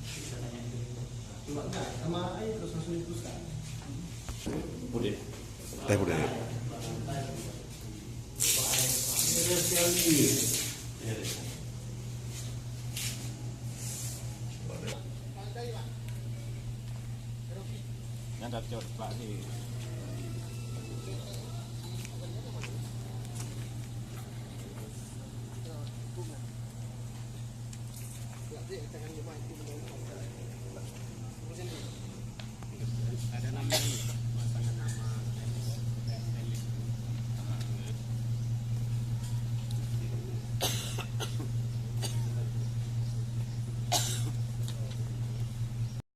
bisa tanya itu. Cuma enggak sama air terus langsung dipuskan. Bude. Bude. Yang tak cocok Pak di Jangan lupa itu.